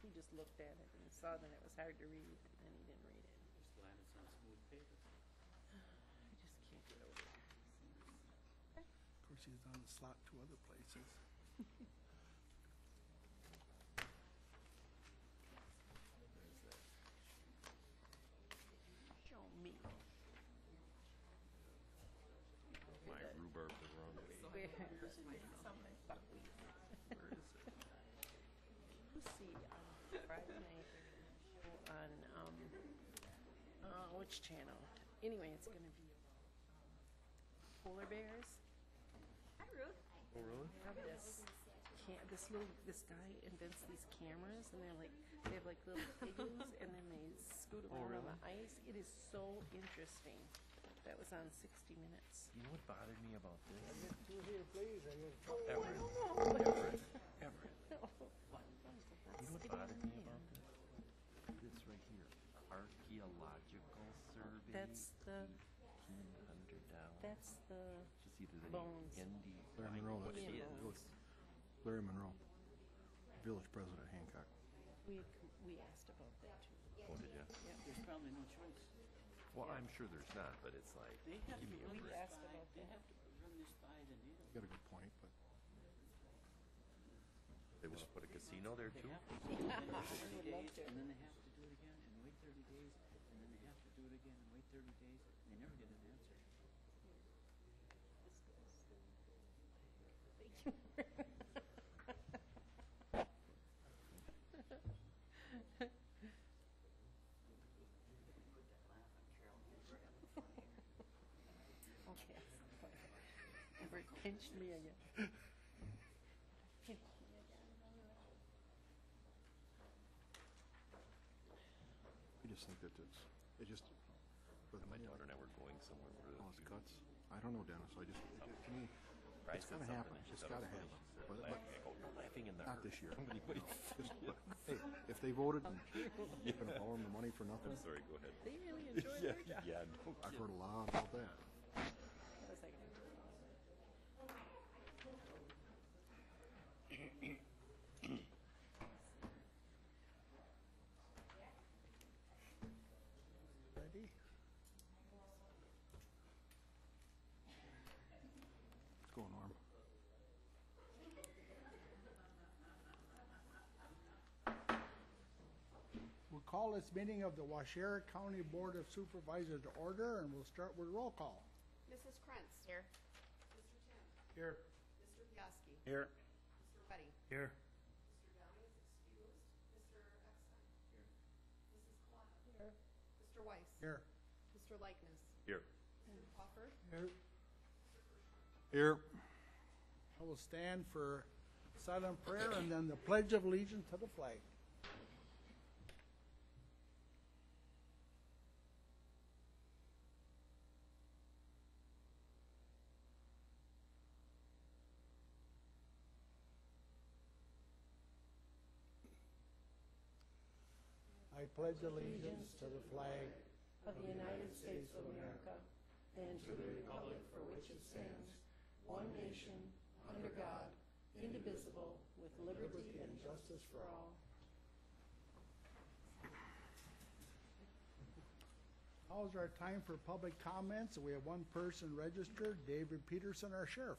he just looked at it and saw that it was hard to read, and then he didn't read it. Just glad it's on smooth paper. I just can't get over it. Of course, he's on the slot 2 other places. Show me. My rhubarb is wrong. Where's something buckwheat? Where is it? Lucy on Friday night show on which channel? Anyway, it's gonna be polar bears. Hi, Ruth. Oh, really? They have this guy invents these cameras, and they have like little igloos, and then they scoot around on the ice. It is so interesting. That was on 60 Minutes. You know what bothered me about this? Here, please. Everett. Everett. What? You know what bothered me about this? This right here. Archaeological survey. That's the $1,500. that's the Just see if there's Bones. any ND. Larry Monroe, What it Indian is. bones. Larry Monroe, village president Hancock. we asked about that too. Oh, did ya? There's probably no choice. Well, I'm sure there's not, but it's like, They have give to me a run break. this asked by, about they that. have to run this by the You native. got a good point, but They want to put a casino there They too? have to do it I in 30 would love days, to. and then they have to do it again, and wait 30 days, and then they have to do it again, and wait 30 days, and they never get an answer. Okay. Everett pinched me again. Pinched me again. I just think that it just, with My daughter and I were going somewhere where all its cuts. I don't know, Dennis. To me, I it's said gonna something happen. and she It's thought gotta it was funny. happen. She started But laughing. I go, "You're laughing in the not hurt." this year. Anybody? hey, if they voted, you're gonna borrow them the money for nothing. I'm sorry, go ahead. They really enjoy their job. Yeah, no I've heard a lot about that. That was like, Ready? Let's go, Norm. We'll call this meeting of the Waushara County Board of Supervisors to order, and we'll start with roll call. Mrs. Krantz. Here. Mr. Tim. Here. Mr. Piaski. Here. Mr. Petty. Here. Mr. Downey is excused. Mr. Eckstein. Here. Mrs. Kalana. Here. Mr. Weiss. Here. Mr. Likeness. Here. Mr. Crawford. Here. Here. I will stand for silent prayer and then the Pledge of Allegiance to the flag. I pledge allegiance to the flag of the United States of America and to the republic for which it stands, one nation, under God, indivisible, with liberty and justice for all. Now's our time for public comments. We have one person registered, David Peterson, our sheriff.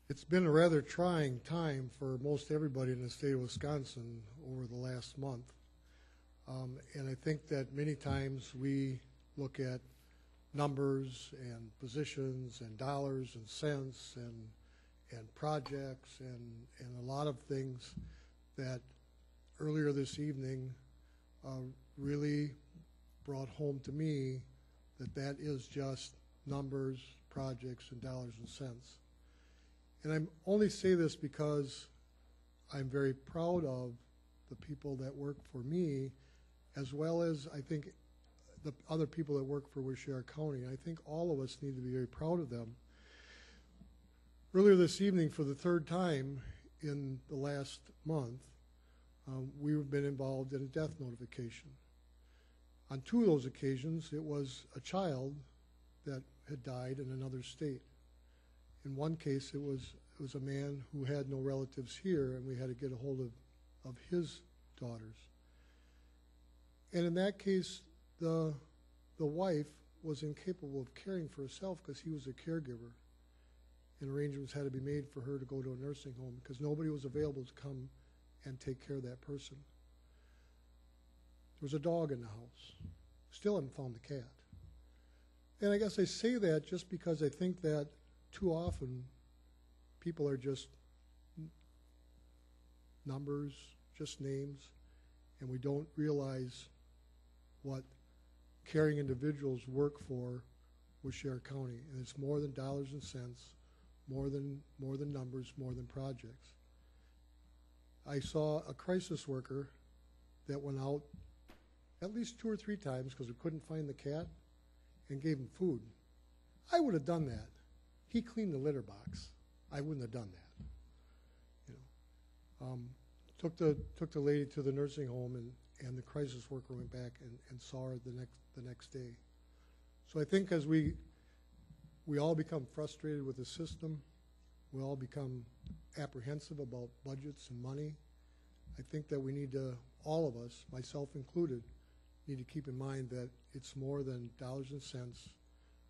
It's been a rather trying time for most everybody in the state of Wisconsin over the last month. And I think that many times we look at numbers and positions and dollars and cents and projects and a lot of things that earlier this evening really brought home to me that that is just numbers, projects, and dollars and cents. And I only say this because I'm very proud of the people that work for me, as well as I think the other people that work for Waushara County. I think all of us need to be very proud of them. Earlier this evening, for the third time in the last month, we've been involved in a death notification. On 2 of those occasions, it was a child that had died in another state. In one case, it was a man who had no relatives here, and we had to get a hold of his daughters. And in that case, the wife was incapable of caring for herself because he was a caregiver, and arrangements had to be made for her to go to a nursing home because nobody was available to come and take care of that person. There was a dog in the house. Still haven't found the cat. And I guess I say that just because I think that too often people are just numbers, just names, and we don't realize what caring individuals work for with Share County. And it's more than dollars and cents, more than numbers, more than projects. I saw a crisis worker that went out at least 2 or 3 times because we couldn't find the cat and gave him food. I would have done that. He cleaned the litter box. I wouldn't have done that. You know, took the lady to the nursing home, and the crisis worker went back and saw her the next day. So I think as we all become frustrated with the system, we all become apprehensive about budgets and money. I think that we need to, all of us, myself included, need to keep in mind that it's more than dollars and cents,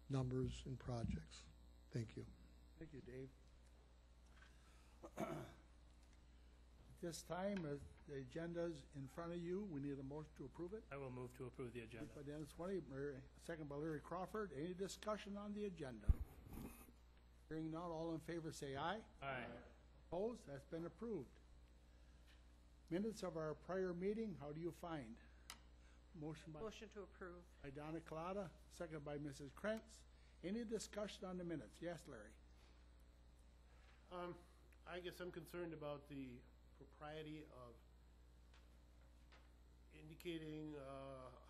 numbers, and projects. Thank you. Thank you, Dave. At this time, the agenda's in front of you. We need a motion to approve it. I will move to approve the agenda. Moved by Dennis Swaney, second by Larry Crawford. Any discussion on the agenda? Hearing none, all in favor say aye. Aye. Opposed? That's been approved. Minutes of our prior meeting, how do you find? Motion to approve. by Donna Colada, second by Mrs. Krentz. Any discussion on the minutes? Yes, Larry? I guess I'm concerned about the propriety of indicating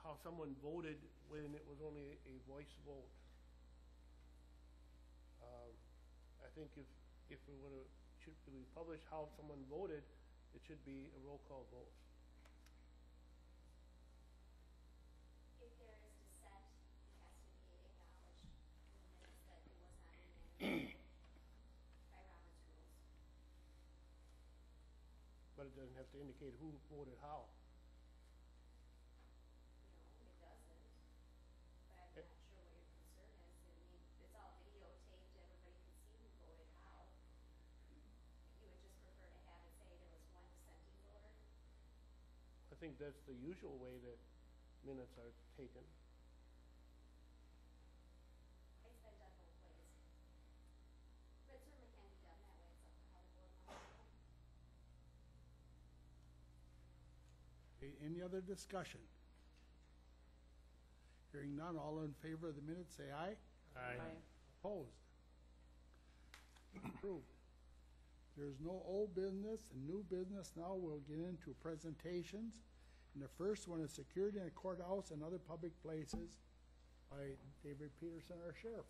how someone voted when it was only a voice vote. I think if we should we publish how someone voted, it should be a roll call vote. If there is dissent, it has to be acknowledged in the minutes that it was not unanimous by Robert's rules. But it doesn't have to indicate who voted how. No, it doesn't. But I'm not sure what your concern is. I mean, it's all videotaped, everybody can see who voted how. You would just prefer to have it say there was one dissenting voter? I think that's the usual way that minutes are taken. It's been done both ways. But it certainly can be done that way. It's up to how the board wants to do it. Okay, any other discussion? Hearing none, all in favor of the minutes say aye. Aye. Opposed? Approved. There's no old business and new business. Now we'll get into presentations. And the first one is security in the courthouse and other public places by David Peterson, our sheriff.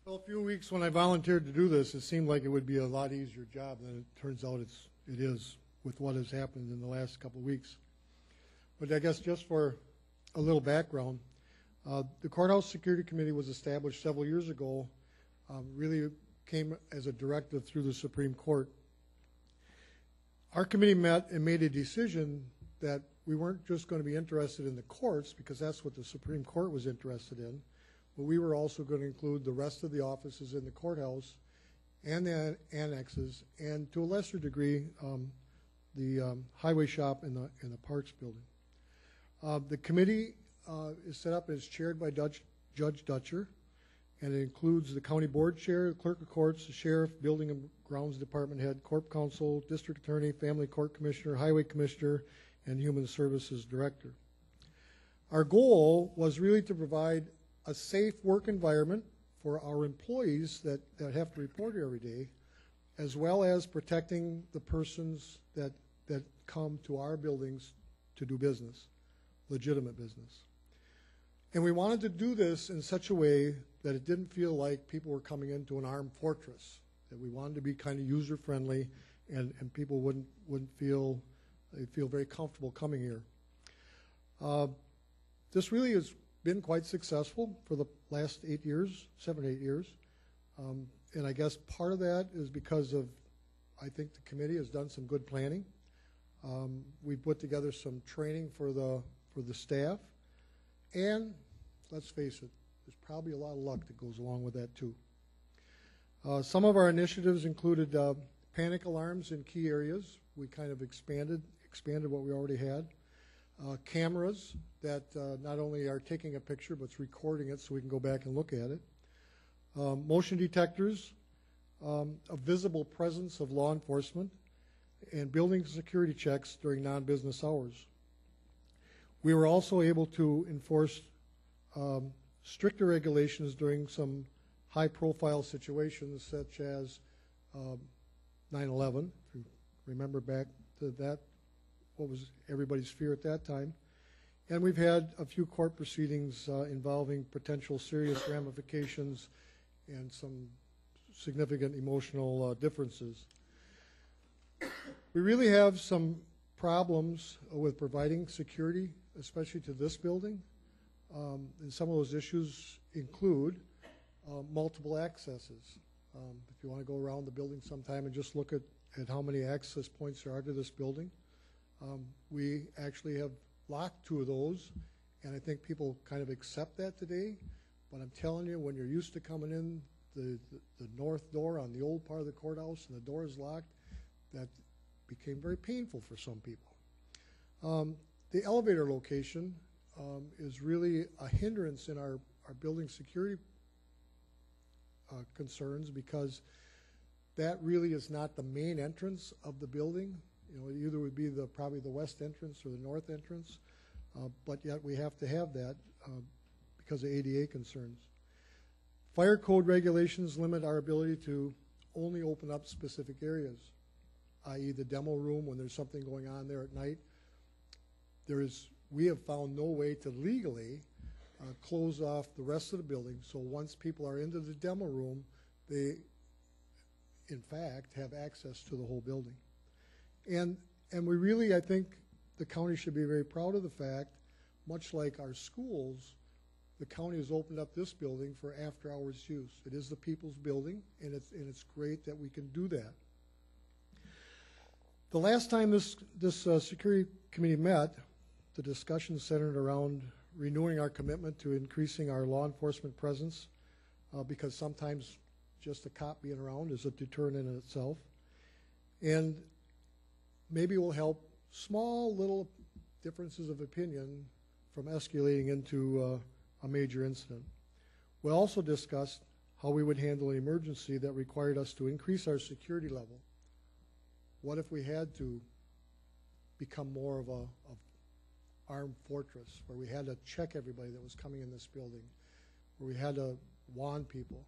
Well, a few weeks when I volunteered to do this, it seemed like it would be a lot easier job than it turns out it is with what has happened in the last couple of weeks. But I guess just for a little background, the Courthouse Security Committee was established several years ago, really came as a directive through the Supreme Court. Our committee met and made a decision that we weren't just going to be interested in the courts, because that's what the Supreme Court was interested in, but we were also going to include the rest of the offices in the courthouse and the annexes, and to a lesser degree, the highway shop and the parks building. The committee is set up and is chaired by Judge Dutcher, and it includes the county board chair, the clerk of courts, the sheriff, building and grounds department head, corp counsel, district attorney, family court commissioner, highway commissioner, and human services director. Our goal was really to provide a safe work environment for our employees that have to report here every day, as well as protecting the persons that come to our buildings to do business, legitimate business. And we wanted to do this in such a way that it didn't feel like people were coming into an armed fortress, that we wanted to be kind of user-friendly and people wouldn't they'd feel very comfortable coming here. This really is been quite successful for the last 8 years, 7 or 8 years. And I guess part of that is because of, I think the committee has done some good planning. We put together some training for the staff. And let's face it, there's probably a lot of luck that goes along with that too. Some of our initiatives included panic alarms in key areas. We kind of expanded what we already had. Cameras that not only are taking a picture, but it's recording it so we can go back and look at it. Motion detectors, a visible presence of law enforcement, and building security checks during non-business hours. We were also able to enforce stricter regulations during some high-profile situations such as 9/11. If you remember back to that, what was everybody's fear at that time. And we've had a few court proceedings involving potential serious ramifications and some significant emotional differences. We really have some problems with providing security, especially to this building. And some of those issues include multiple accesses. If you want to go around the building sometime and just look at how many access points there are to this building, we actually have locked 2 of those, and I think people kind of accept that today. But I'm telling you, when you're used to coming in the north door on the old part of the courthouse and the door is locked, that became very painful for some people. The elevator location is really a hindrance in our building security concerns, because that really is not the main entrance of the building. You know, it either would be probably the west entrance or the north entrance, but yet we have to have that because of ADA concerns. Fire code regulations limit our ability to only open up specific areas, i.e. the demo room when there's something going on there at night. We have found no way to legally close off the rest of the building, so once people are into the demo room, they, in fact, have access to the whole building. And we really, I think, the county should be very proud of the fact, much like our schools, the county has opened up this building for after-hours use. It is the people's building, and it's great that we can do that. The last time this security committee met, the discussion centered around renewing our commitment to increasing our law enforcement presence, because sometimes just a cop being around is a deterrent in itself. And maybe will help small little differences of opinion from escalating into a major incident. We also discussed how we would handle an emergency that required us to increase our security level. What if we had to become more of a armed fortress, where we had to check everybody that was coming in this building, where we had to warn people?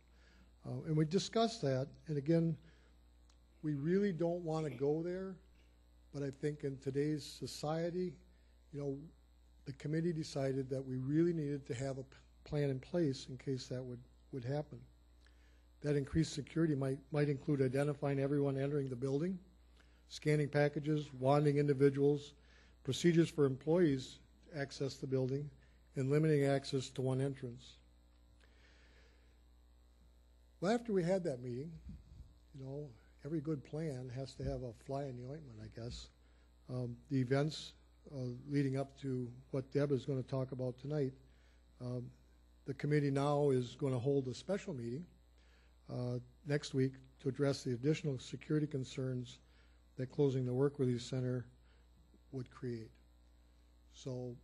And we discussed that, and again, we really don't want to go there, but I think in today's society, you know, the committee decided that we really needed to have a plan in place in case that would happen. That increased security might include identifying everyone entering the building, scanning packages, wanding individuals, procedures for employees to access the building, and limiting access to one entrance. Well, after we had that meeting, you know, every good plan has to have a fly in the ointment, I guess. The events leading up to what Deb is going to talk about tonight, the committee now is going to hold a special meeting next week to address the additional security concerns that closing the Work Release Center would create. So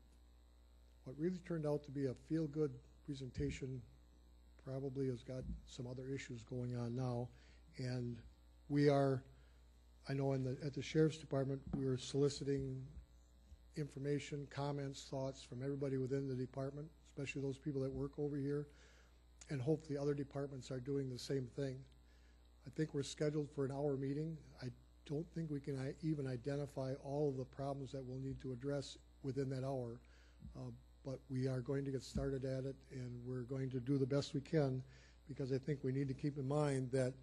what really turned out to be a feel-good presentation probably has got some other issues going on now. And we are, I know at the Sheriff's Department, we are soliciting information, comments, thoughts from everybody within the department, especially those people that work over here, and hopefully other departments are doing the same thing. I think we're scheduled for an hour meeting. I don't think we can even identify all of the problems that we'll need to address within that hour, but we are going to get started at it, and we're going to do the best we can, because I think we need to keep in mind that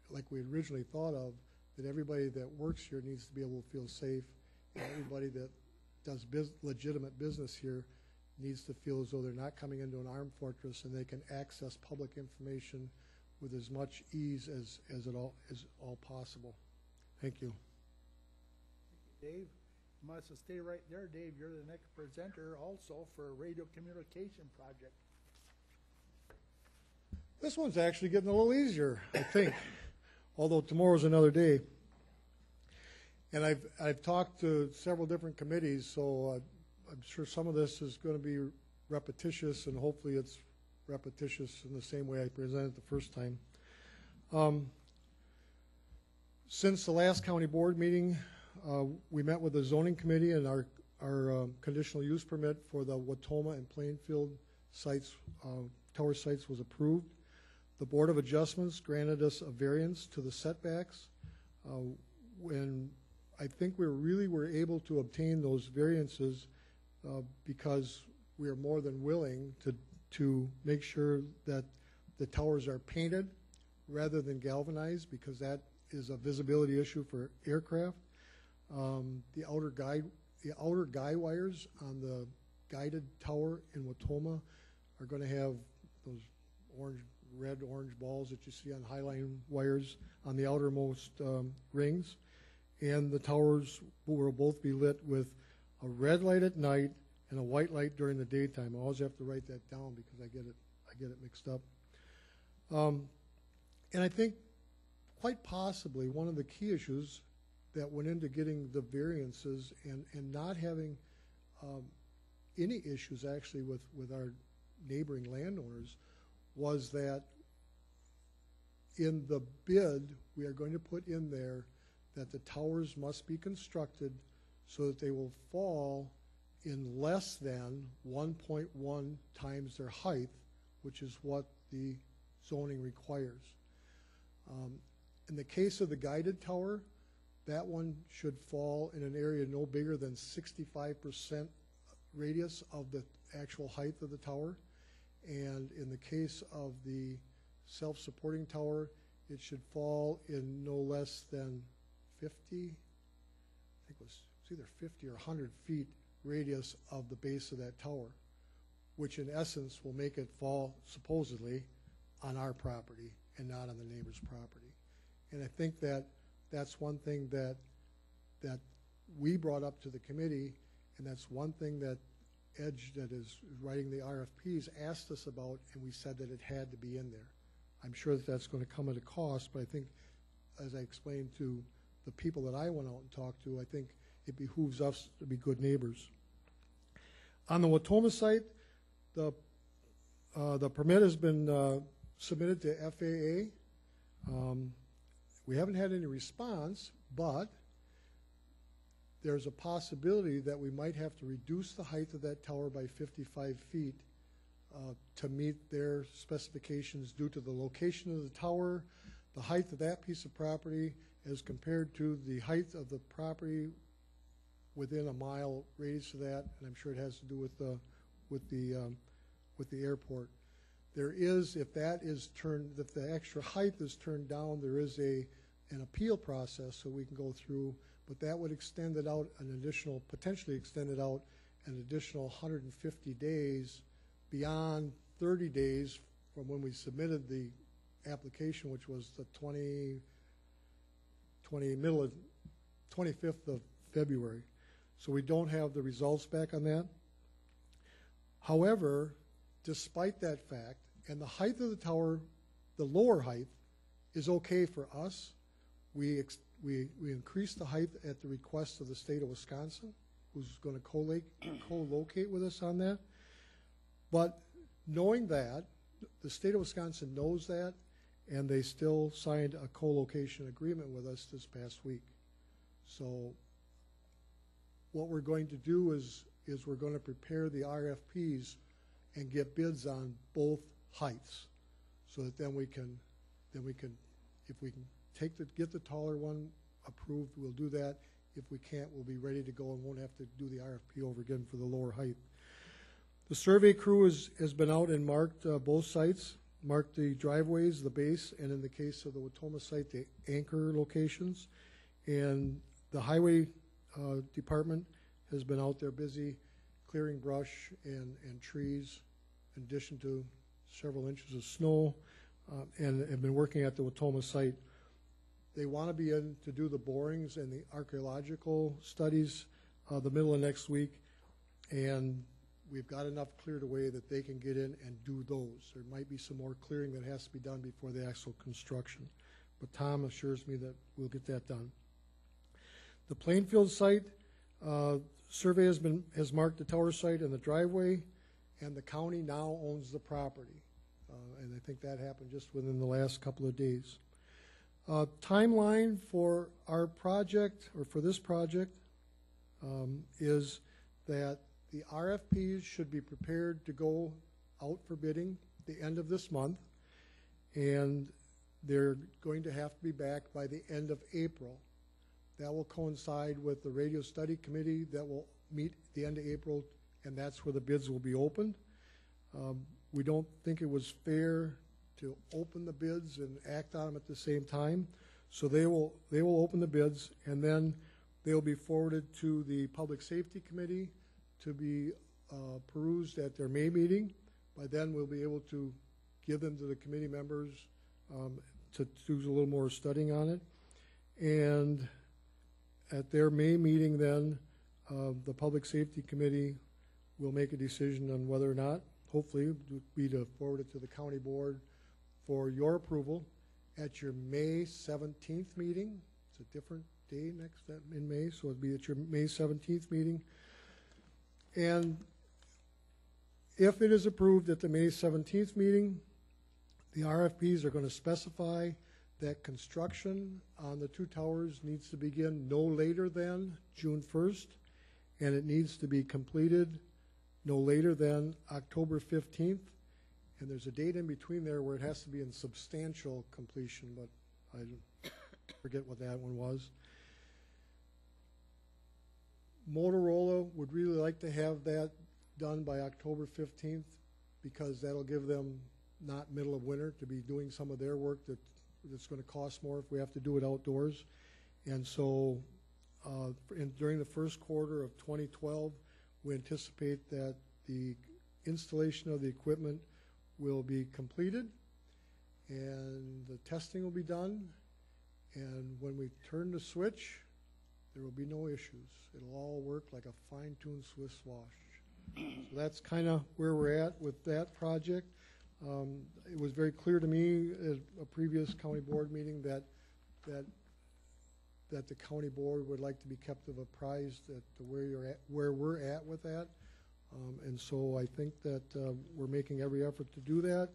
like we originally thought of, that everybody that works here needs to be able to feel safe, and everybody that does legitimate business here needs to feel as though they're not coming into an armed fortress and they can access public information with as much ease as all possible. Thank you. Dave, you must stay right there, Dave. You're the next presenter also for a radio communication project. This one's actually getting a little easier, I think, although tomorrow's another day. And I've talked to several different committees, so I'm sure some of this is going to be repetitious, and hopefully it's repetitious in the same way I presented the first time. Since the last county board meeting, we met with the zoning committee, and our conditional use permit for the Watoma and Plainfield sites, tower sites, was approved. The Board of Adjustments granted us a variance to the setbacks. When I think we really were able to obtain those variances because we are more than willing to make sure that the towers are painted rather than galvanized, because that is a visibility issue for aircraft. The outer guy wires on the guided tower in Watoma are going to have those red-orange balls that you see on Highline wires on the outermost rings. And the towers will both be lit with a red light at night and a white light during the daytime. I always have to write that down because I get it mixed up. And I think quite possibly one of the key issues that went into getting the variances and not having any issues actually with our neighboring landowners was that in the bid we are going to put in there that the towers must be constructed so that they will fall in less than 1.1 times their height, which is what the zoning requires. In the case of the guided tower, that one should fall in an area no bigger than 65% radius of the actual height of the tower. And in the case of the self-supporting tower, it should fall in no less than 50, I think it was either 50 or 100 feet radius of the base of that tower, which in essence will make it fall supposedly on our property and not on the neighbor's property. And I think that that's one thing that we brought up to the committee, and that's one thing that Edge, that is writing the RFPs, asked us about, and we said that it had to be in there. I'm sure that that's going to come at a cost, but I think, as I explained to the people that I went out and talked to, I think it behooves us to be good neighbors. On the Watoma site, the permit has been submitted to FAA. We haven't had any response, but there's a possibility that we might have to reduce the height of that tower by 55 feet to meet their specifications due to the location of the tower, the height of that piece of property as compared to the height of the property within a mile radius of that, and I'm sure it has to do with the airport. There is, if the extra height is turned down, there is an appeal process so we can go through, but that would extend it out potentially extend it out an additional 150 days beyond 30 days from when we submitted the application, which was the 25th of February. So we don't have the results back on that. However, despite that fact, and the height of the tower, the lower height, is okay for us. We increased the height at the request of the state of Wisconsin, who's going to co-locate with us on that. But knowing that, the state of Wisconsin knows that, and they still signed a co-location agreement with us this past week. So what we're going to do is we're going to prepare the RFPs and get bids on both heights, so that then we can, if we can get the taller one approved, we'll do that. If we can't, we'll be ready to go and won't have to do the RFP over again for the lower height. The survey crew has been out and marked both sites, marked the driveways, the base, and in the case of the Watoma site, the anchor locations. And the highway department has been out there busy clearing brush and trees, in addition to several inches of snow, and have been working at the Watoma site. They want to be in to do the borings and the archaeological studies the middle of next week, and we've got enough cleared away that they can get in and do those. There might be some more clearing that has to be done before the actual construction, but Tom assures me that we'll get that done. The Plainfield site, survey has marked the tower site and the driveway, and the county now owns the property. And I think that happened just within the last couple of days. Timeline for our project, or for this project, is that the RFPs should be prepared to go out for bidding the end of this month, and they're going to have to be back by the end of April. That will coincide with the radio study committee that will meet the end of April, and that's where the bids will be opened. We don't think it was fair to open the bids and act on them at the same time, so they will open the bids, and then they'll be forwarded to the Public Safety Committee to be perused at their May meeting. By then, we'll be able to give them to the committee members to do a little more studying on it. And at their May meeting then, the Public Safety Committee will make a decision on whether or not, hopefully, would be to forward it to the county board for your approval at your May 17th meeting. It's a different day in May, so it'll be at your May 17th meeting. And if it is approved at the May 17th meeting, the RFPs are going to specify that construction on the two towers needs to begin no later than June 1st, and it needs to be completed no later than October 15th. And there's a date in between there where it has to be in substantial completion, but I forget what that one was. Motorola would really like to have that done by October 15th, because that'll give them not middle of winter to be doing some of their work that's going to cost more if we have to do it outdoors. And so during the first quarter of 2012, we anticipate that the installation of the equipment will be completed and the testing will be done. And when we turn the switch, there will be no issues. It'll all work like a fine-tuned Swiss wash. So that's kind of where we're at with that project. It was very clear to me at a previous county board meeting that the county board would like to be kept apprised at where we're at with that. And so I think that we're making every effort to do that.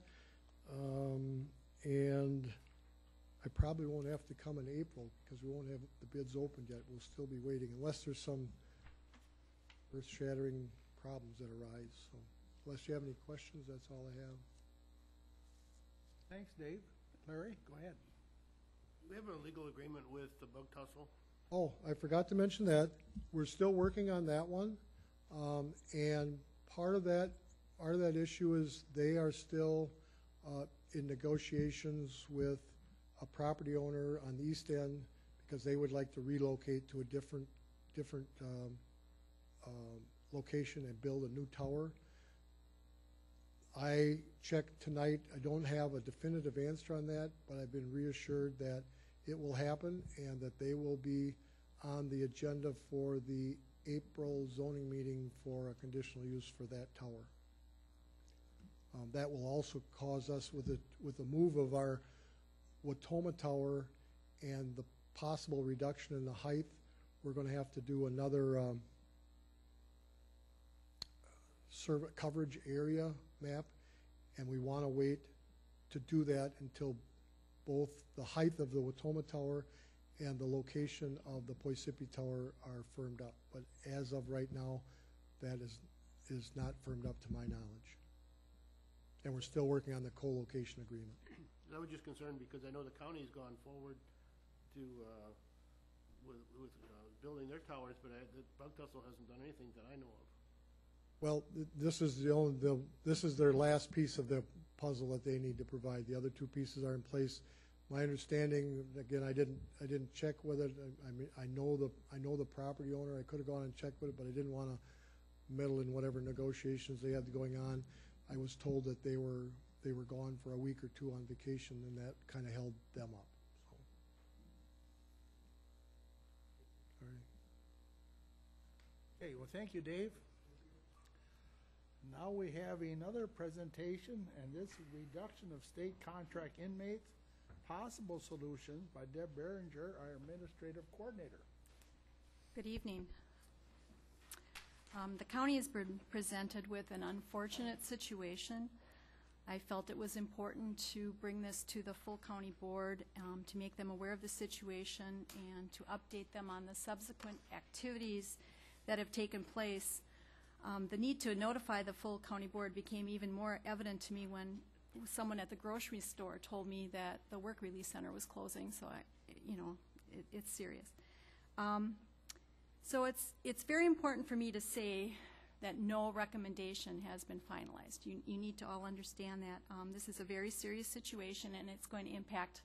And I probably won't have to come in April because we won't have the bids opened yet. We'll still be waiting unless there's some earth-shattering problems that arise. So unless you have any questions, that's all I have. Thanks, Dave. Larry, go ahead. We have a legal agreement with the Bug Tussle. Oh, I forgot to mention that. We're still working on that one. And part of that issue is they are still in negotiations with a property owner on the east end because they would like to relocate to a different location and build a new tower. I checked tonight. I don't have a definitive answer on that, but I've been reassured that it will happen and that they will be on the agenda for the April zoning meeting for a conditional use for that tower. That will also cause us, with the move of our Watoma tower and the possible reduction in the height, we're going to have to do another coverage area map, and we want to wait to do that until both the height of the Watoma tower and the location of the Poisippi tower are firmed up. But as of right now, that is not firmed up to my knowledge. And we're still working on the co-location agreement. I was just concerned because I know the county's gone forward to with building their towers, but the Bug Tussle hasn't done anything that I know of. Well, this is their last piece of the puzzle that they need to provide. The other two pieces are in place. My understanding, again, I didn't check whether I know the property owner. I could have gone and checked with it, but I didn't want to meddle in whatever negotiations they had going on. I was told that they were gone for a week or two on vacation, and that kind of held them up. So. All right. Okay, well, thank you, Dave. Now we have another presentation, and this is reduction of state contract inmates, possible solutions by Deb Berenger, our administrative coordinator. Good evening. The county has been presented with an unfortunate situation. I felt it was important to bring this to the full county board to make them aware of the situation and to update them on the subsequent activities that have taken place. The need to notify the full county board became even more evident to me when someone at the grocery store told me that the work release center was closing. So it's serious. So it's very important for me to say that no recommendation has been finalized. You need to all understand that this is a very serious situation, and it's going to impact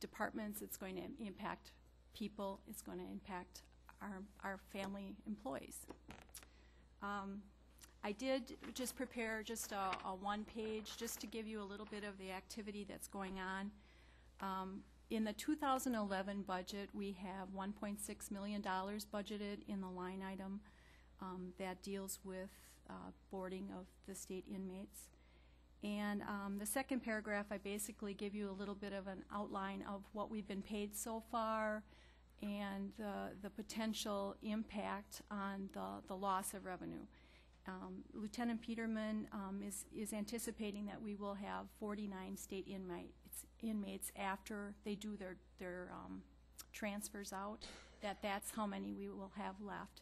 departments, it's going to impact people, it's going to impact our family employees. I did just prepare just a one-page just to give you a little bit of the activity that's going on. In the 2011 budget, we have $1.6 million budgeted in the line item that deals with boarding of the state inmates. And the second paragraph, I basically give you a little bit of an outline of what we've been paid so far and the potential impact on the loss of revenue. Lieutenant Peterman is anticipating that we will have 49 state inmates after they do their transfers out, that's how many we will have left.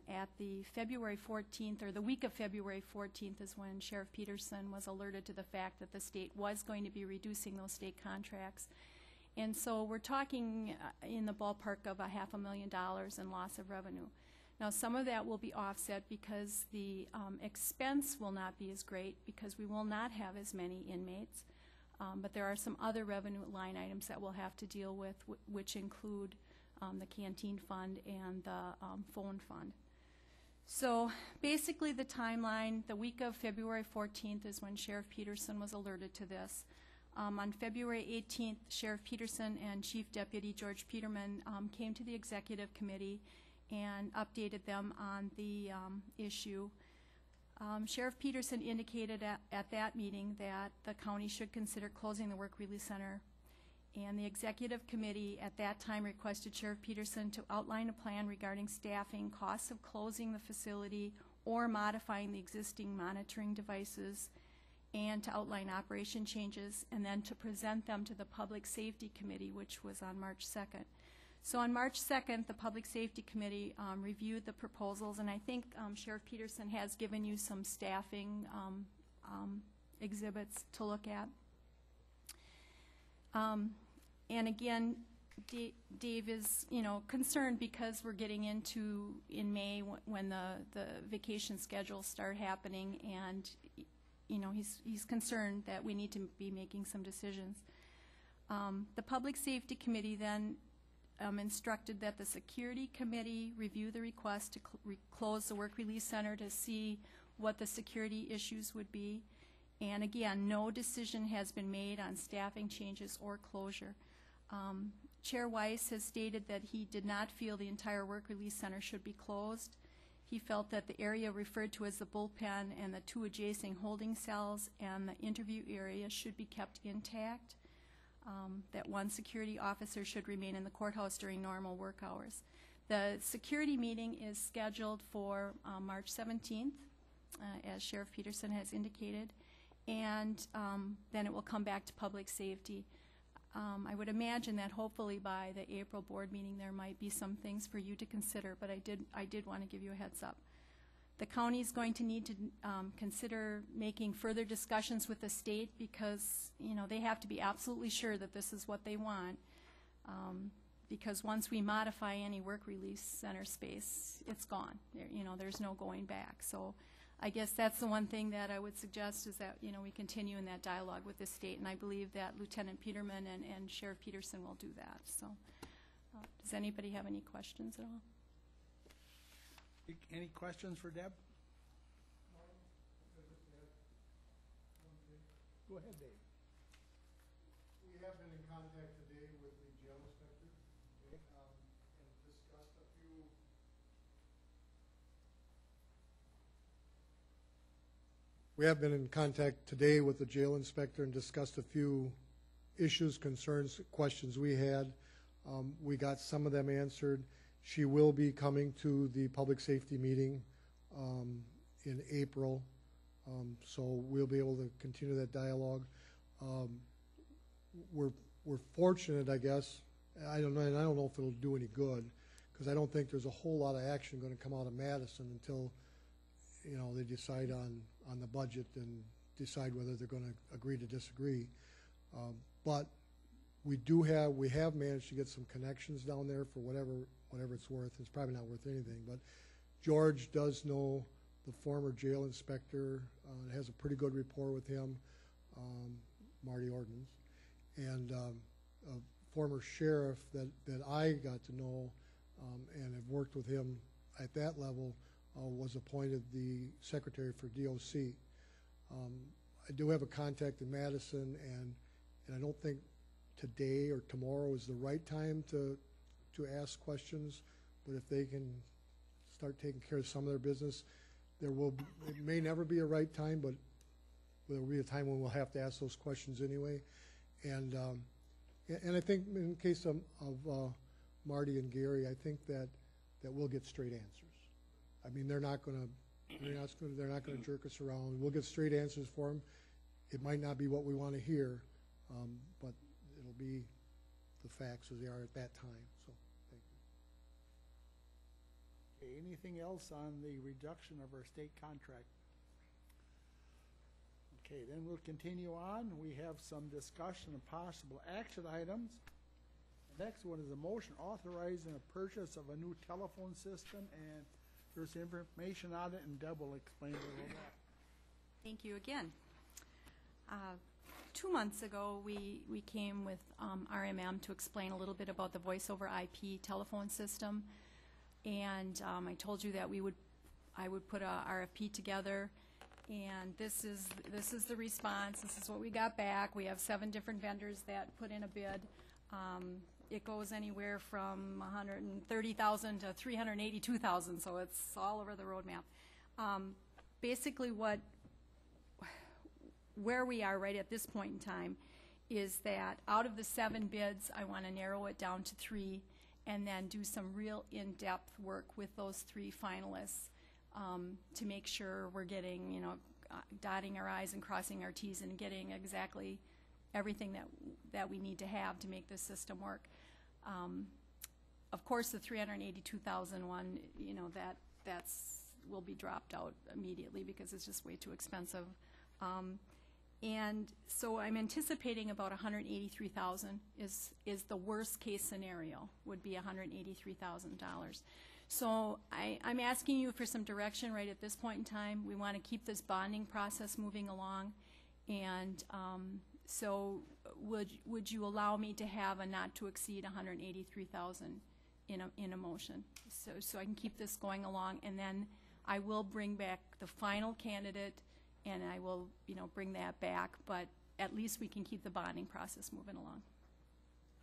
At the February 14th, or the week of February 14th, is when Sheriff Peterson was alerted to the fact that the state was going to be reducing those state contracts. And so we're talking in the ballpark of $500,000 in loss of revenue. Now, some of that will be offset because the expense will not be as great because we will not have as many inmates. But there are some other revenue line items that we'll have to deal with, which include the canteen fund and the phone fund. So basically the timeline, the week of February 14th is when Sheriff Peterson was alerted to this. On February 18th, Sheriff Peterson and Chief Deputy George Peterman came to the executive committee and updated them on the issue. Sheriff Peterson indicated at that meeting that the county should consider closing the work release center, and the executive committee at that time requested Sheriff Peterson to outline a plan regarding staffing, costs of closing the facility or modifying the existing monitoring devices, and to outline operation changes, and then to present them to the Public Safety Committee, which was on March 2nd. So on March 2nd, the Public Safety Committee reviewed the proposals, and I think Sheriff Peterson has given you some staffing exhibits to look at. And again, Dave is, concerned because we're getting into in May when the vacation schedules start happening, and he's concerned that we need to be making some decisions. The Public Safety Committee then instructed that the Security Committee review the request to close the work release center to see what the security issues would be. And again, no decision has been made on staffing changes or closure. Chair Weiss has stated that he did not feel the entire work release center should be closed. He felt that the area referred to as the bullpen and the 2 adjacent holding cells and the interview area should be kept intact. That 1 security officer should remain in the courthouse during normal work hours. The security meeting is scheduled for March 17th, as Sheriff Peterson has indicated, and then it will come back to public safety. I would imagine that hopefully by the April board meeting there might be some things for you to consider, but I did want to give you a heads up. The county is going to need to consider making further discussions with the state because they have to be absolutely sure that this is what they want. Because once we modify any work release center space, it's gone. There's no going back. So I guess that's the one thing that I would suggest is that we continue in that dialogue with the state, and I believe that Lieutenant Peterman and Sheriff Peterson will do that. So does anybody have any questions at all? Any questions for Deb? Go ahead, Dave. We have been in contact today with the jail inspector, and discussed a few. We have been in contact today with the jail inspector and discussed a few issues, concerns, questions we had. We got some of them answered. She will be coming to the public safety meeting in April, so we'll be able to continue that dialogue. We're fortunate, I guess. I don't know, and I don't know if it'll do any good, because I don't think there's a whole lot of action going to come out of Madison until, you know, they decide on the budget and decide whether they're going to agree to disagree. But we have managed to get some connections down there for whatever it's worth. It's probably not worth anything, but George does know the former jail inspector, has a pretty good rapport with him, Marty Ordens, and a former sheriff that I got to know and have worked with him at that level was appointed the secretary for DOC. I do have a contact in Madison, and I don't think today or tomorrow is the right time to ask questions, but if they can start taking care of some of their business, it may never be a right time, but there will be a time when we'll have to ask those questions anyway. And I think in the case of Marty and Gary, I think that we'll get straight answers. I mean, they're not going to jerk us around. We'll get straight answers for them. It might not be what we want to hear, but it'll be the facts as they are at that time. So, thank you. Okay, anything else on the reduction of our state contract? Okay, then we'll continue on. We have some discussion of possible action items. The next one is a motion authorizing a purchase of a new telephone system, and there's information on it, and Deb will explain a little more. Thank you again. 2 months ago, we came with RMM to explain a little bit about the voice over IP telephone system, and I told you that I would put a RFP together, and this is the response. This is what we got back. We have 7 different vendors that put in a bid. It goes anywhere from $130,000 to $382,000, so it's all over the roadmap. Basically, where we are right at this point in time is that out of the 7 bids, I want to narrow it down to 3 and then do some real in-depth work with those 3 finalists to make sure we're getting, dotting our I's and crossing our T's and getting exactly everything that we need to have to make this system work. Of course, the $382,000 one, will be dropped out immediately because it's just way too expensive. And so I'm anticipating about $183,000 is the worst case scenario, would be $183,000. So I'm asking you for some direction right at this point in time. We want to keep this bonding process moving along, and so would you allow me to have a not to exceed $183,000 in a motion, so I can keep this going along, and then I will bring back the final candidate, and I will bring that back, but at least we can keep the bonding process moving along.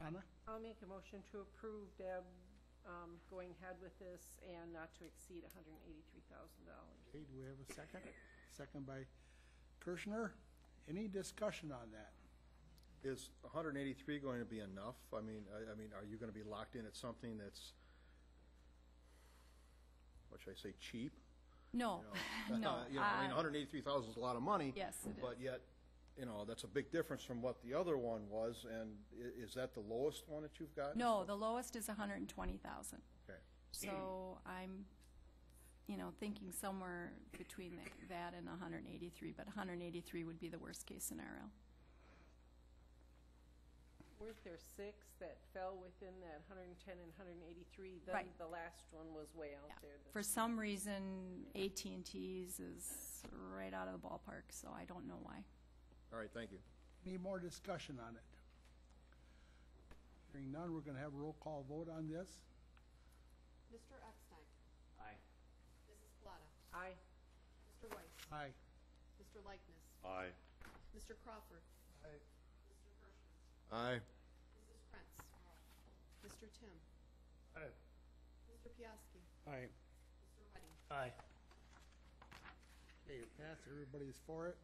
Anna? I'll make a motion to approve Deb going ahead with this and not to exceed $183,000. Okay, do we have a second? Second by Kirschner. Any discussion on that? Is 183 going to be enough? I mean, are you going to be locked in at something that's, what should I say, cheap? No, no. I mean, 183,000 is a lot of money. Yes, it is. But yet, that's a big difference from what the other one was. And is that the lowest one that you've got? No, the lowest is $120,000. Okay. So I'm, thinking somewhere between that and 183, but 183 would be the worst case scenario. Weren't there 6 that fell within that 110 and 183? Then Right. the last one was way out Yeah. there. For some reason, AT&T's is right out of the ballpark, so I don't know why. All right, thank you. Any more discussion on it? Hearing none, we're going to have a roll call vote on this. Mr. Eckstein. Aye. Mrs. Plata. Aye. Mr. Weiss. Aye. Mr. Likeness. Aye. Mr. Crawford. Aye. Mr. Kirschner. Aye. Mrs. Krantz. Mr. Tim. Aye. Mr. Piaski. Aye. Mr. Wedding. Aye. Okay, pass, everybody's for it.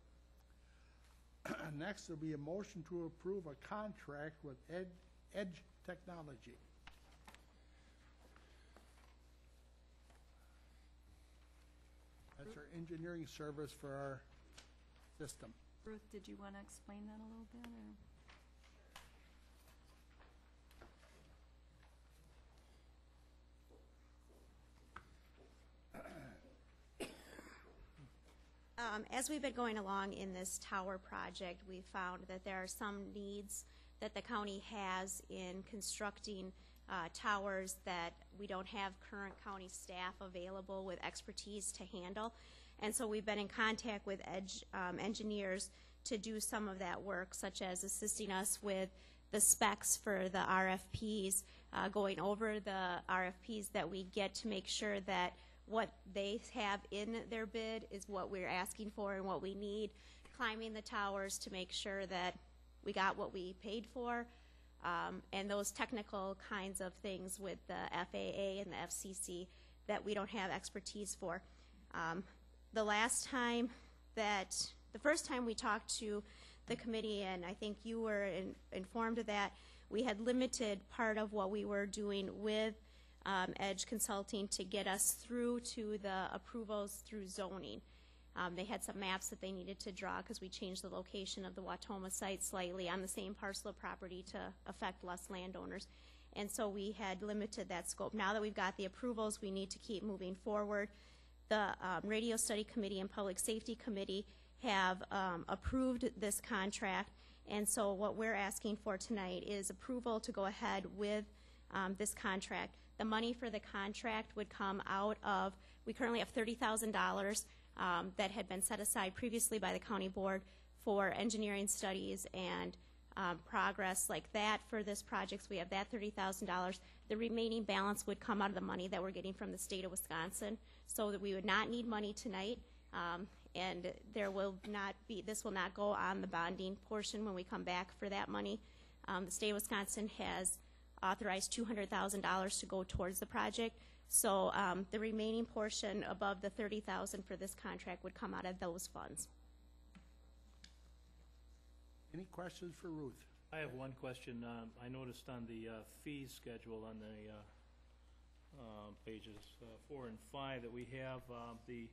Next will be a motion to approve a contract with Edge Technology. That's our engineering service for our system. Ruth, did you want to explain that a little bit, or? As we've been going along in this tower project, we found that there are some needs that the county has in constructing towers that we don't have current county staff available with expertise to handle. And so we've been in contact with Edge engineers to do some of that work, such as assisting us with the specs for the RFPs, going over the RFPs that we get to make sure that what they have in their bid is what we're asking for and what we need, climbing the towers to make sure that we got what we paid for, and those technical kinds of things with the FAA and the FCC that we don't have expertise for. The first time we talked to the committee, and I think you were informed of that, we had limited part of what we were doing with Edge Consulting to get us through to the approvals through zoning. They had some maps that they needed to draw because we changed the location of the Watoma site slightly on the same parcel of property to affect less landowners. And so we had limited that scope. Now that we've got the approvals, we need to keep moving forward. The Radio Study Committee and Public Safety Committee have approved this contract, and so what we're asking for tonight is approval to go ahead with this contract. The money for the contract would come out of, we currently have $30,000 that had been set aside previously by the county board for engineering studies and progress like that for this project. So we have that $30,000. The remaining balance would come out of the money that we're getting from the state of Wisconsin, so that we would not need money tonight, and there will not be, this will not go on the bonding portion when we come back for that money. The state of Wisconsin has authorized $200,000 to go towards the project. So the remaining portion above the $30,000 for this contract would come out of those funds. Any questions for Ruth? I have one question. I noticed on the fee schedule on the pages 4 and 5 that we have the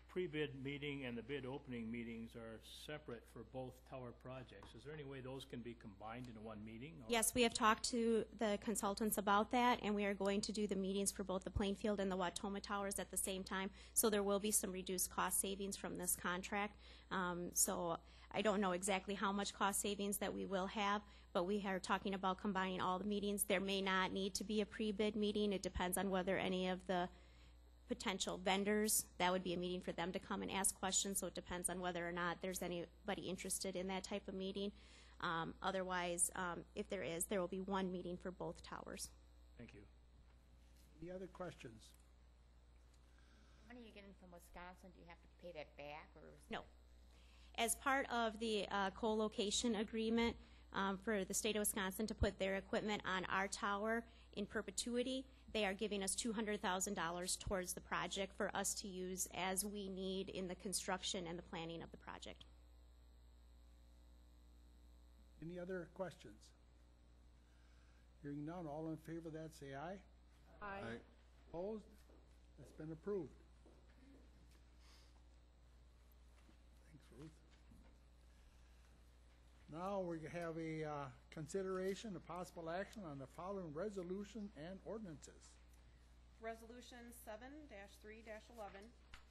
pre-bid meeting and the bid opening meetings are separate for both tower projects. Is there any way those can be combined into one meeting? Or? Yes, we have talked to the consultants about that, and we are going to do the meetings for both the Plainfield and the Watoma towers at the same time. So there will be some reduced cost savings from this contract. So I don't know exactly how much cost savings that we will have, but we are talking about combining all the meetings. There may not need to be a pre-bid meeting. It depends on whether any of the potential vendors, that would be a meeting for them to come and ask questions, so it depends on whether or not there's anybody interested in that type of meeting. Otherwise, if there is, there will be one meeting for both towers. Thank you. Any other questions? Money you're getting from Wisconsin, do you have to pay that back, or? No. As part of the co-location agreement for the state of Wisconsin to put their equipment on our tower in perpetuity, they are giving us $200,000 towards the project for us to use as we need in the construction and the planning of the project. Any other questions? Hearing none, all in favor of that say aye. Aye. Opposed? That's been approved. Thanks, Ruth. Now we have a consideration of possible action on the following resolution and ordinances. Resolution 7-3-11,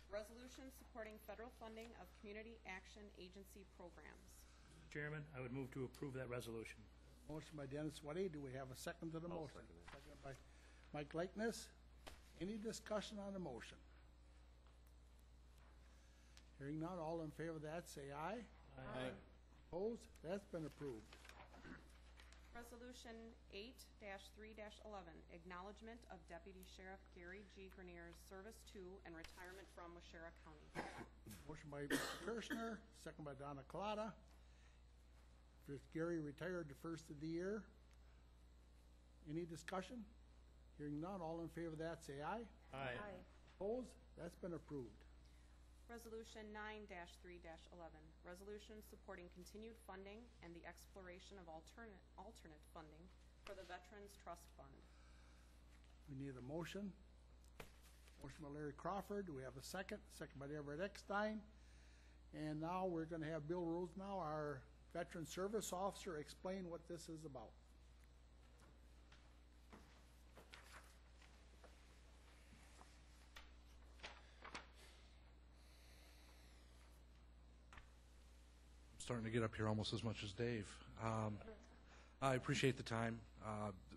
resolution supporting federal funding of community action agency programs. Chairman, I would move to approve that resolution. Motion by Dennis Weddy. Do we have a second to the motion? Second by Mike Likeness. Any discussion on the motion? Hearing none, all in favor of that say aye. Aye. Opposed? That's been approved. Resolution 8-3-11, acknowledgement of Deputy Sheriff Gary G. Grenier's service to and retirement from Waushara County. Motion by Mr. Kirschner, second by Donna Colada. after Gary retired the first of the year. Any discussion? Hearing none, all in favor of that, say aye. Aye. Opposed? That's been approved. Resolution 9-3-11, resolution supporting continued funding and the exploration of alternate funding for the Veterans Trust Fund. We need a motion. Motion by Larry Crawford. Do we have a second? Second by Everett Eckstein. And now we're going to have Bill Rosenau, our Veteran Service Officer, explain what this is about. Starting to get up here almost as much as Dave. I appreciate the time.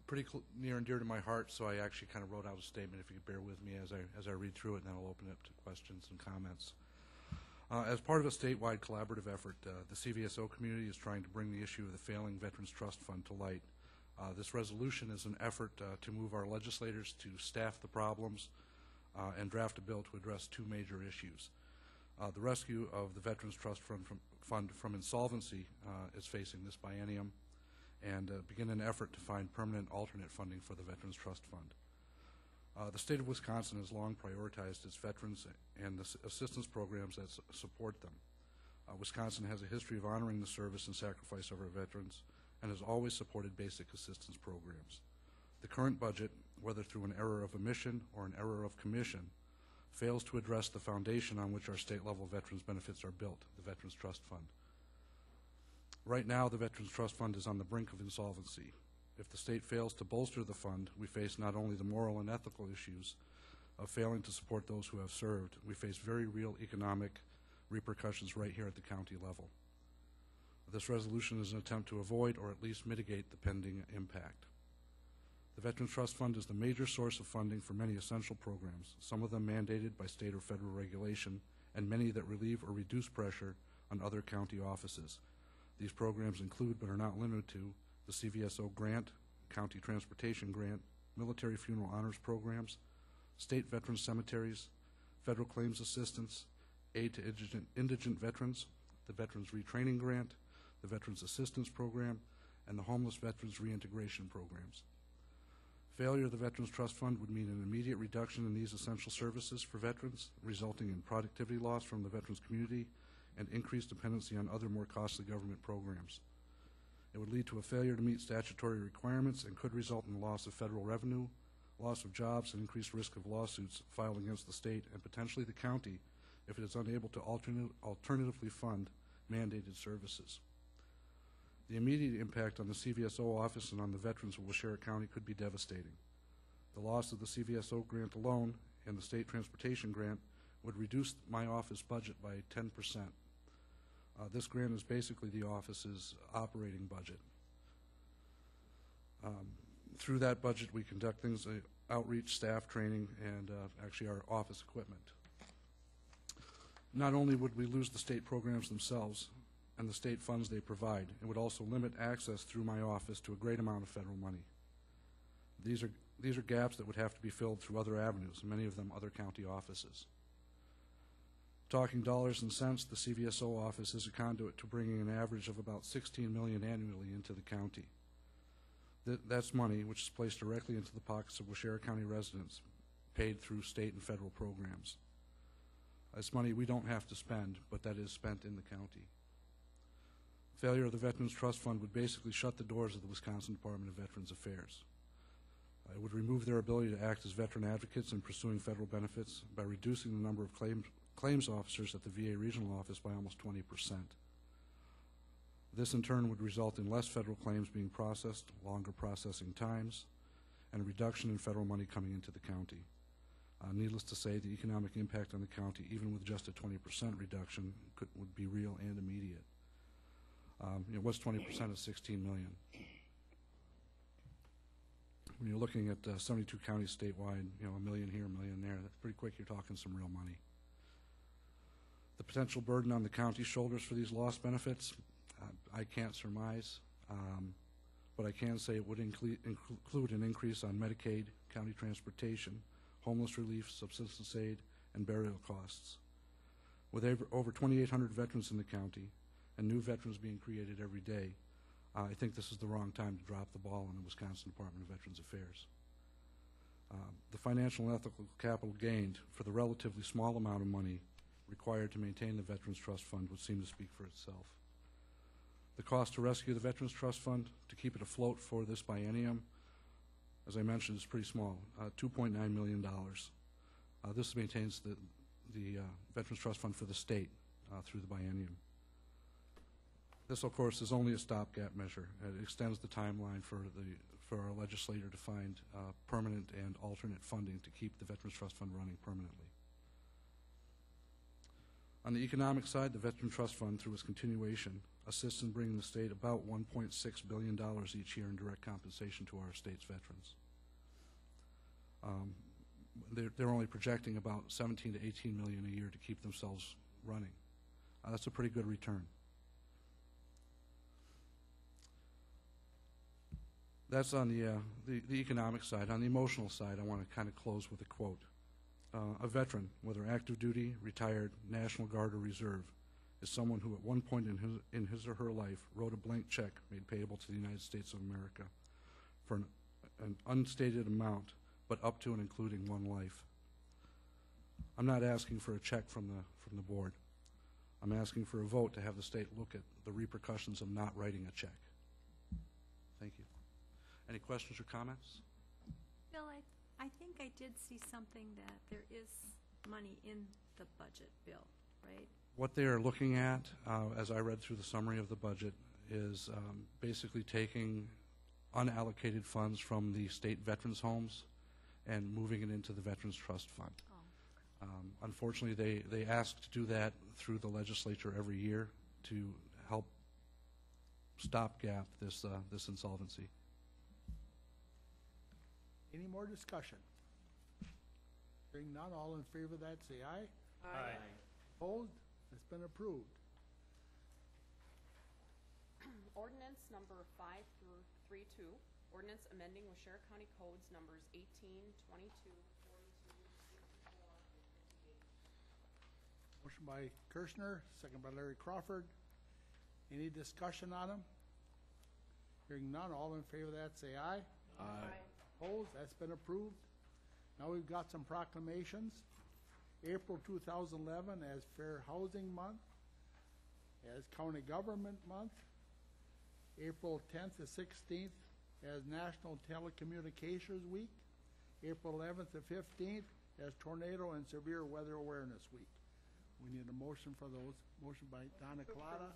Pretty near and dear to my heart, so I actually kind of wrote out a statement, if you could bear with me as I read through it, and then I'll open it up to questions and comments. As part of a statewide collaborative effort, the CVSO community is trying to bring the issue of the failing Veterans Trust Fund to light. This resolution is an effort to move our legislators to staff the problems and draft a bill to address two major issues. The rescue of the Veterans Trust Fund from insolvency is facing this biennium, and begin an effort to find permanent alternate funding for the Veterans Trust Fund. The state of Wisconsin has long prioritized its veterans and the assistance programs that support them. Wisconsin has a history of honoring the service and sacrifice of our veterans and has always supported basic assistance programs. The current budget, whether through an error of omission or an error of commission, fails to address the foundation on which our state-level veterans benefits are built, the Veterans Trust Fund. Right now, the Veterans Trust Fund is on the brink of insolvency. If the state fails to bolster the fund, we face not only the moral and ethical issues of failing to support those who have served, we face very real economic repercussions right here at the county level. This resolution is an attempt to avoid or at least mitigate the pending impact. The Veterans Trust Fund is the major source of funding for many essential programs, some of them mandated by state or federal regulation, and many that relieve or reduce pressure on other county offices. These programs include, but are not limited to, the CVSO grant, county transportation grant, military funeral honors programs, state veteran cemeteries, federal claims assistance, aid to indigent veterans, the Veterans Retraining Grant, the Veterans Assistance Program, and the Homeless Veterans Reintegration Programs. Failure of the Veterans Trust Fund would mean an immediate reduction in these essential services for veterans, resulting in productivity loss from the veterans community and increased dependency on other more costly government programs. It would lead to a failure to meet statutory requirements and could result in the loss of federal revenue, loss of jobs, and increased risk of lawsuits filed against the state and potentially the county if it is unable to alternatively fund mandated services. The immediate impact on the CVSO office and on the veterans of Waushara County could be devastating. The loss of the CVSO grant alone and the state transportation grant would reduce my office budget by 10%. This grant is basically the office's operating budget. Through that budget, we conduct things like outreach, staff training, and actually our office equipment. Not only would we lose the state programs themselves and the state funds they provide, it would also limit access through my office to a great amount of federal money. These are gaps that would have to be filled through other avenues, many of them other county offices. Talking dollars and cents, the CVSO office is a conduit to bringing an average of about $16 million annually into the county. That's money which is placed directly into the pockets of Waushara County residents, paid through state and federal programs. It's money we don't have to spend, but that is spent in the county. Failure of the Veterans Trust Fund would basically shut the doors of the Wisconsin Department of Veterans Affairs. It would remove their ability to act as veteran advocates in pursuing federal benefits by reducing the number of claims officers at the VA regional office by almost 20%. This in turn would result in less federal claims being processed, longer processing times, and a reduction in federal money coming into the county. Needless to say, the economic impact on the county, even with just a 20% reduction, would be real and immediate. What's 20% of 16 million? When you're looking at 72 counties statewide, $1 million here, $1 million there, that's pretty quick, you're talking some real money. The potential burden on the county's shoulders for these lost benefits, I can't surmise, but I can say it would include an increase on Medicaid, county transportation, homeless relief, subsistence aid, and burial costs. With over 2,800 veterans in the county and new veterans being created every day, I think this is the wrong time to drop the ball on the Wisconsin Department of Veterans Affairs. The financial and ethical capital gained for the relatively small amount of money required to maintain the Veterans Trust Fund would seem to speak for itself. The cost to rescue the Veterans Trust Fund, to keep it afloat for this biennium, as I mentioned, is pretty small, $2.9 million. This maintains the Veterans Trust Fund for the state through the biennium. This, of course, is only a stopgap measure. It extends the timeline for our legislator to find permanent and alternate funding to keep the Veterans Trust Fund running permanently. On the economic side, the Veterans Trust Fund, through its continuation, assists in bringing the state about $1.6 billion each year in direct compensation to our state's veterans. They're only projecting about 17 to 18 million a year to keep themselves running. That's a pretty good return. That's on the economic side. On the emotional side, I want to kind of close with a quote. A veteran, whether active duty, retired, National Guard, or Reserve, is someone who at one point in his or her life wrote a blank check made payable to the United States of America for an unstated amount, but up to and including one life. I'm not asking for a check from the board. I'm asking for a vote to have the state look at the repercussions of not writing a check. Thank you. Any questions or comments? Bill, I think I did see something that there is money in the budget, Bill, right? What they are looking at, as I read through the summary of the budget, is basically taking unallocated funds from the state veterans homes and moving it into the Veterans Trust Fund. Oh. Unfortunately, they ask to do that through the legislature every year to help stopgap this insolvency. Any more discussion? Hearing none, all in favor of that, say aye. Aye. Opposed? It's been approved. Ordinance number 5332, ordinance amending Waushara County Codes numbers 18, 22, 42, 54, and 58. Motion by Kirschner, second by Larry Crawford. Any discussion on them? Hearing none, all in favor of that, say aye. Aye. Opposed? That's been approved. Now we've got some proclamations. April 2011 as Fair Housing Month, as County Government Month. April 10th to 16th as National Telecommunications Week. April 11th to 15th as Tornado and Severe Weather Awareness Week. We need a motion for those. Motion by Donna Colada,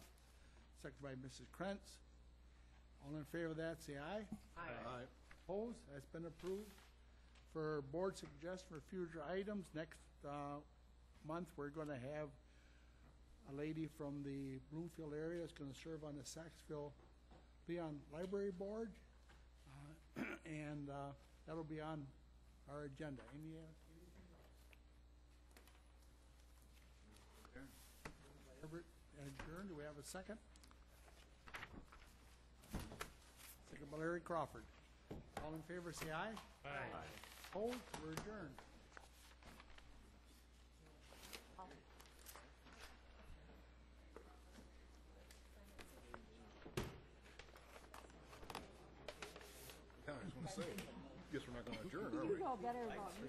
second by Mrs. Krentz. All in favor of that, say aye. Aye. Opposed? That's been approved. For board suggestion for future items, next month we're going to have a lady from the Bloomfield area is going to serve on the Saxville Leon Library Board, and that'll be on our agenda. Anything? Everett, adjourned. Do we have a second? Second by Larry Crawford. All in favor, say aye. Aye. Opposed? We're adjourned. Yeah, I was going to say, guess we're not going to adjourn, are we? know better about me.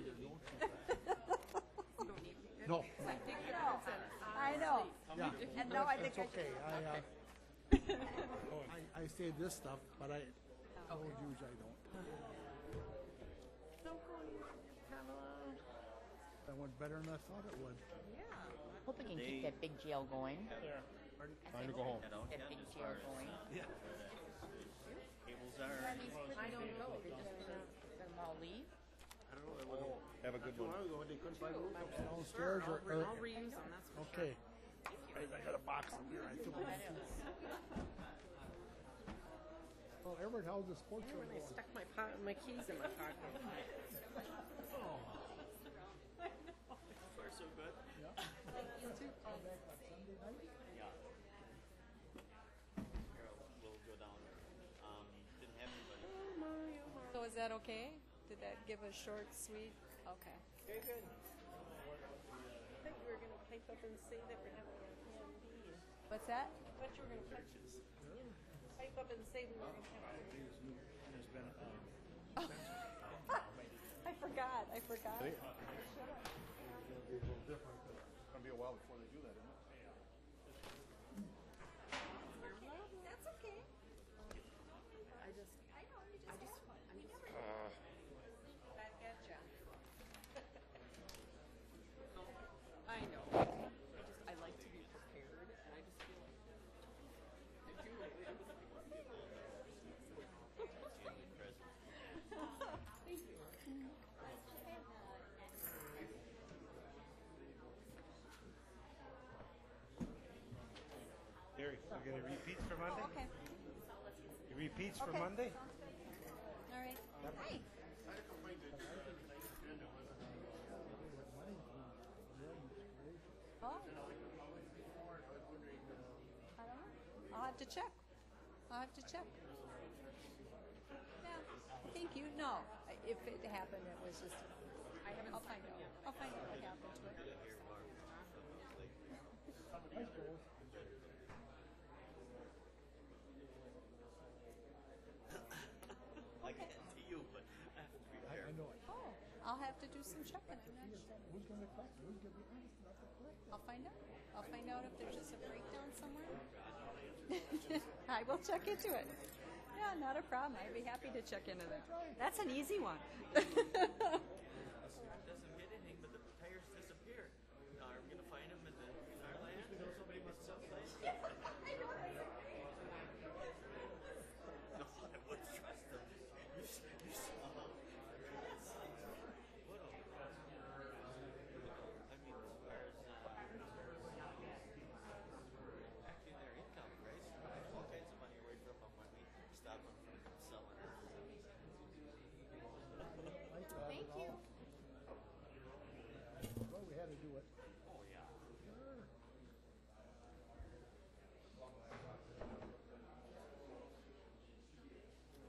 No. I know. Yeah. And no, I think That's I okay. should. I say this stuff, but I told you I don't. That went better than I thought it would. Hope we can keep that big jail going. Time to go home. That big jail going. Cables are. I don't know. Let them all leave. I don't know, that was Have a good too one. long ago when they couldn't find room. Downstairs or I'll reuse them, that's for sure. okay. I got a box in here. I feel well, Everett, how's the sports When I going? stuck my keys in my pocket. Far so good. We'll go down. Didn't have anybody. So is that okay? Did that give a short, sweet? Okay. Very good. I thought you were going to pipe up and say that we're having a PMB. What's that? I thought you were going to purchase. pipe up and say we were gonna have. There's been, I forgot. It'll be a little different, 'cause it's gonna be a while before they do that, isn't it? That's okay. I just, I know, you just have one. I'm You just never back at ya. I know. I like to be prepared, and I just feel like I do. Thank you. Gary, we're gonna repeat for Monday? Okay. Repeats for Okay. Monday? All right. Hi. Oh. I don't know. I'll have to check. I'll have to check. Yeah. Thank you. No, if it happened, it was just. I'll find out. I'll find out what happened to it. I can't see you, but I have to be I know it. Oh, I'll have to do some checking. I'm not sure. Who's gonna collect? Who's gonna be honest about the collect? I'll find out. I'll find out if there's just a breakdown somewhere. I will check into it. Yeah, not a problem. I'd be happy to check into that. That's an easy one. doesn't hit anything, but the tires disappear. Are we gonna find them in the car land? Somebody must have someplace. No, I wouldn't trust them. You saw. What a. I mean, as far as acting their income, right? Takes all kinds of money away from them when we stop them from selling it. Thank you. Well, we had to do it. Oh, yeah. Sure.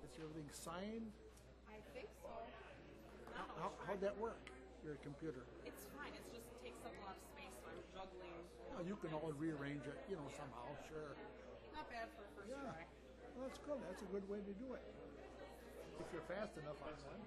Is everything signed? I think so. How'd that work, your computer? It's fine, it just takes up a lot of space, so I'm juggling. Oh, you can always rearrange it, somehow, sure. Not bad for a first Yeah. try. Well, that's good. That's a good way to do it. If you're fast enough on one.